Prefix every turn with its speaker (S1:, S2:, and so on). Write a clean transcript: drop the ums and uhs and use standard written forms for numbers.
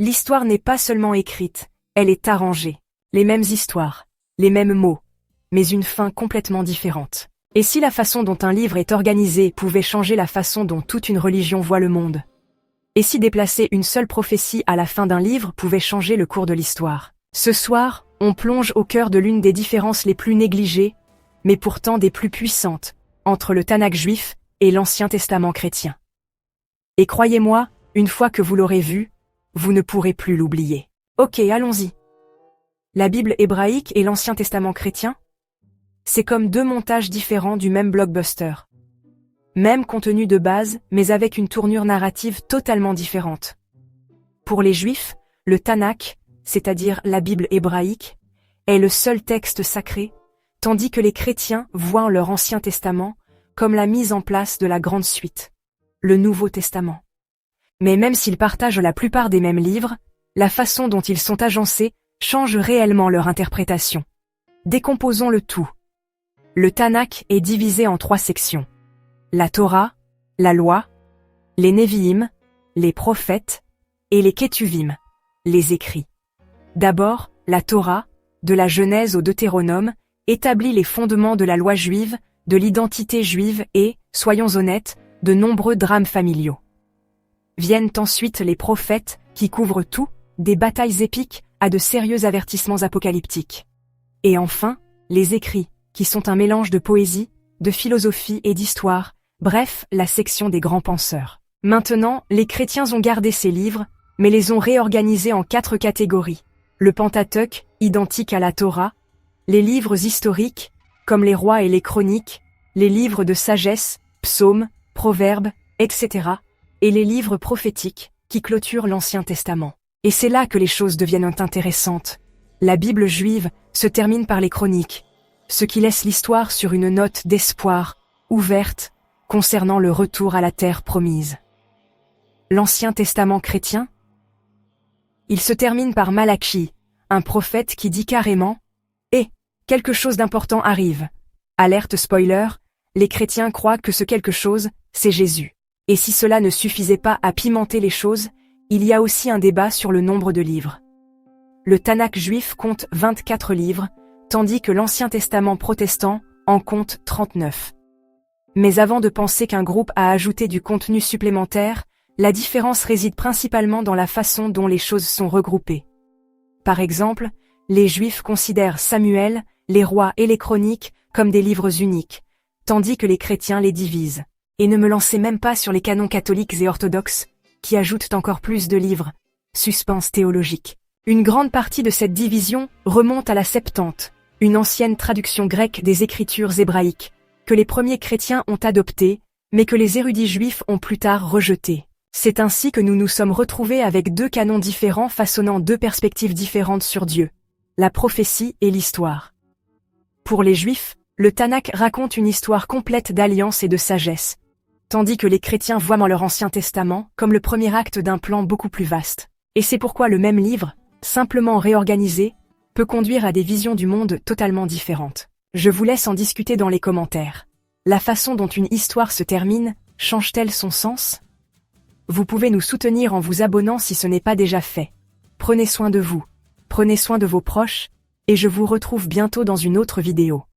S1: L'histoire n'est pas seulement écrite, elle est arrangée. Les mêmes histoires, les mêmes mots, mais une fin complètement différente. Et si la façon dont un livre est organisé pouvait changer la façon dont toute une religion voit le monde? Et si déplacer une seule prophétie à la fin d'un livre pouvait changer le cours de l'histoire? Ce soir, on plonge au cœur de l'une des différences les plus négligées, mais pourtant des plus puissantes, entre le Tanakh juif et l'Ancien Testament chrétien. Et croyez-moi, une fois que vous l'aurez vu, vous ne pourrez plus l'oublier. Ok, allons-y. La Bible hébraïque et l'Ancien Testament chrétien? C'est comme deux montages différents du même blockbuster. Même contenu de base, mais avec une tournure narrative totalement différente. Pour les Juifs, le Tanakh, c'est-à-dire la Bible hébraïque, est le seul texte sacré, tandis que les chrétiens voient en leur Ancien Testament comme la mise en place de la grande suite, le Nouveau Testament. Mais même s'ils partagent la plupart des mêmes livres, la façon dont ils sont agencés change réellement leur interprétation. Décomposons le tout. Le Tanakh est divisé en 3 sections. La Torah, la loi, les Nevi'im, les prophètes, et les Ketuvim, les écrits. D'abord, la Torah, de la Genèse au Deutéronome, établit les fondements de la loi juive, de l'identité juive et, soyons honnêtes, de nombreux drames familiaux. Viennent ensuite les prophètes, qui couvrent tout, des batailles épiques à de sérieux avertissements apocalyptiques. Et enfin, les écrits, qui sont un mélange de poésie, de philosophie et d'histoire, bref, la section des grands penseurs. Maintenant, les chrétiens ont gardé ces livres, mais les ont réorganisés en 4 catégories. Le Pentateuque, identique à la Torah, les livres historiques, comme les rois et les chroniques, les livres de sagesse, psaumes, proverbes, etc., et les livres prophétiques, qui clôturent l'Ancien Testament. Et c'est là que les choses deviennent intéressantes. La Bible juive se termine par les chroniques, ce qui laisse l'histoire sur une note d'espoir, ouverte, concernant le retour à la terre promise. L'Ancien Testament chrétien? Il se termine par Malachie, un prophète qui dit carrément « Eh, quelque chose d'important arrive ». Alerte spoiler, les chrétiens croient que ce quelque chose, c'est Jésus. Et si cela ne suffisait pas à pimenter les choses, il y a aussi un débat sur le nombre de livres. Le Tanakh juif compte 24 livres, tandis que l'Ancien Testament protestant en compte 39. Mais avant de penser qu'un groupe a ajouté du contenu supplémentaire, la différence réside principalement dans la façon dont les choses sont regroupées. Par exemple, les Juifs considèrent Samuel, les rois et les chroniques comme des livres uniques, tandis que les chrétiens les divisent. Et ne me lancez même pas sur les canons catholiques et orthodoxes, qui ajoutent encore plus de livres. Suspense théologique. Une grande partie de cette division remonte à la Septante, une ancienne traduction grecque des écritures hébraïques, que les premiers chrétiens ont adoptée, mais que les érudits juifs ont plus tard rejetée. C'est ainsi que nous nous sommes retrouvés avec 2 canons différents façonnant 2 perspectives différentes sur Dieu, la prophétie et l'histoire. Pour les Juifs, le Tanakh raconte une histoire complète d'alliance et de sagesse, tandis que les chrétiens voient dans leur Ancien Testament comme le premier acte d'un plan beaucoup plus vaste. Et c'est pourquoi le même livre, simplement réorganisé, peut conduire à des visions du monde totalement différentes. Je vous laisse en discuter dans les commentaires. La façon dont une histoire se termine, change-t-elle son sens? Vous pouvez nous soutenir en vous abonnant si ce n'est pas déjà fait. Prenez soin de vous, prenez soin de vos proches, et je vous retrouve bientôt dans une autre vidéo.